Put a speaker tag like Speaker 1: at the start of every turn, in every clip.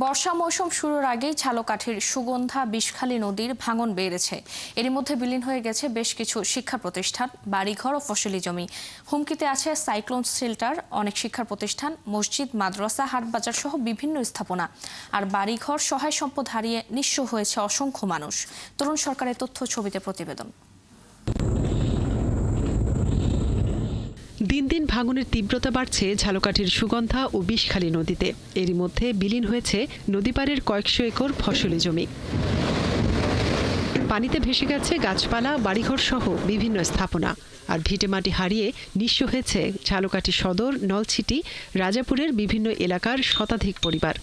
Speaker 1: বর্ষা মৌসুম শুরুর আগেই ঝালকাঠির সুগন্ধা বিষখালী নদীর ভাঙন বেড়েছে। এরই মধ্যে বিলীন হয়ে গেছে বেশ কিছু শিক্ষা প্রতিষ্ঠান, বাড়িঘর ও ফসলি জমি। হুমকিতে আছে সাইক্লোন শেল্টার, অনেক শিক্ষা প্রতিষ্ঠান, মসজিদ, মাদ্রাসা, হাটবাজার সহ বিভিন্ন স্থাপনা। আর বাড়িঘর, সহায় সম্পদ হারিয়ে নিঃস্ব হয়েছে অসংখ্য মানুষ। তরুণ সরকারের তথ্য ছবিতে প্রতিবেদন।
Speaker 2: দিন দিন ভাঙনের তীব্রতা বাড়ছে ঝালকাঠির সুগন্ধা ও বিষখালী নদীতে। এরই মধ্যে বিলীন হয়েছে নদীপাড়ের কয়েকশো একর ফসলি জমি। পানিতে ভেসে গেছে গাছপালা, বাড়িঘর সহ বিভিন্ন স্থাপনা। আর ভিটেমাটি হারিয়ে নিঃস্ব হয়েছে ঝালকাঠি সদর, নলছিটি, রাজাপুরের বিভিন্ন এলাকার শতাধিক পরিবার।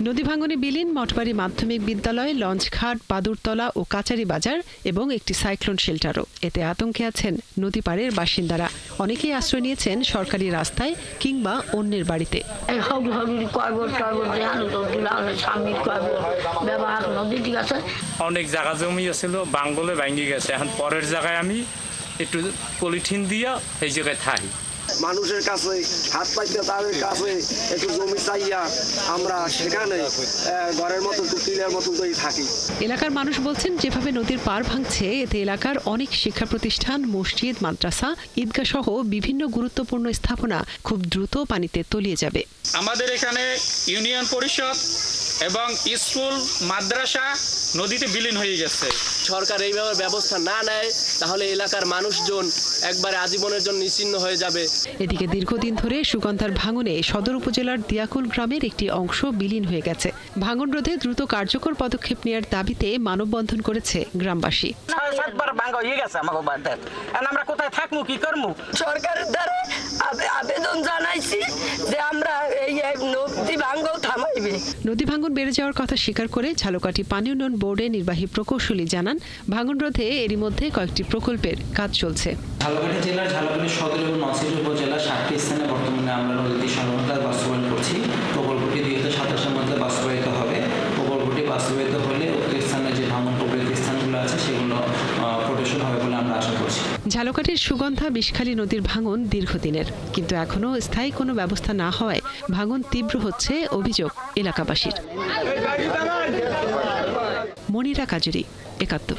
Speaker 2: নদী ভাঙনে বিলীন মঠবাড়ি মাধ্যমিক বিদ্যালয়, লঞ্চঘাট, বাদুরতলা ও কাচারি বাজার এবং একটি সাইক্লোন শেল্টারও। এতে আতঙ্কে আছেন নদী পাড়ের বাসিন্দারা। অনেকেই আশ্রয় নিয়েছেন সরকারি রাস্তায় কিংবা অন্যের বাড়িতে।
Speaker 3: অনেক জায়গা জমি ছিল, বাঙ্গলে ভাঙে গেছে। এখন পরের জায়গায় আমি একটু পলিথিন দিয়া এই জায়গায় থাকি।
Speaker 4: মানুষের কাছে হাত পাইতে, তাদের কাছে একটু জমি চাইয়া আমরা সেখানে ঘরের মতো টিলের মতো থাকি।
Speaker 2: এলাকার মানুষ বলছেন, যেভাবে নদীর পাড় ভাঙছে এতে এলাকার অনেক শিক্ষা প্রতিষ্ঠান, মসজিদ, মাদ্রাসা, ঈদগাহ সহ বিভিন্ন গুরুত্বপূর্ণ স্থাপনা খুব দ্রুত পানিতে তলিয়ে যাবে।
Speaker 5: আমাদের এখানে ইউনিয়ন পরিষদ এবং স্কুল, মাদ্রাসা নদীতে বিলীন হয়ে গেছে।
Speaker 6: সরকার এইভাবে ব্যবস্থা না নেয় তাহলে এলাকার মানুষজন একবারে আজীবনের জন্য নিশ্চিহ্ন হয়ে যাবে।
Speaker 2: এদিকে দীর্ঘদিন ধরে সুগন্ধার ভাঙনে সদর উপজেলার দিয়াকুল গ্রামের একটি অংশ বিলীন হয়ে গেছে। ভাঙন রোধে দ্রুত কার্যকর পদক্ষেপ নেওয়ার দাবিতে মানববন্ধন করেছে গ্রামবাসী।
Speaker 7: আমরা কোথায় থাকবো, কি করবো?
Speaker 8: সরকারের দ্বারা আবেদন জানাইছি যে আমরা এই নদী ভাঙন থামাইবে।
Speaker 2: নদী ভাঙন বেড়ে যাওয়ার কথা স্বীকার করে ঝালকাঠি পানি উন্নয়ন বোর্ডের নির্বাহী প্রকৌশলী জানান, ভাঙন রোধে এরই মধ্যে কয়েকটি প্রকল্পের কাজ চলছে।
Speaker 9: ঝালকাঠি জেলার ঝালকাঠি সদর এবং নলছিটি উপজেলা 7টি স্থানে বর্তমানে আমরা নদীটি সংরক্ষণ বাস্তবায়ন করছি। প্রকল্পটি 2027-এর মধ্যে বাস্তবায়িত হবে। প্রকল্পটি বাস্তবায়িত হলে উক্ত স্থানে যে ভাঙন প্রভাবিত স্থানগুলো আছে সেগুলো প্রোটেকশন হবে বলে আমরা আশা করছি।
Speaker 2: ঝালকাঠির সুগন্ধা বিষখালী নদীর ভাঙন দীর্ঘদিনের, কিন্তু এখনও স্থায়ী কোনো ব্যবস্থা না হওয়ায় ভাঙন তীব্র হচ্ছে অভিযোগ এলাকাবাসীর। মনিরা কাজুরি, 71।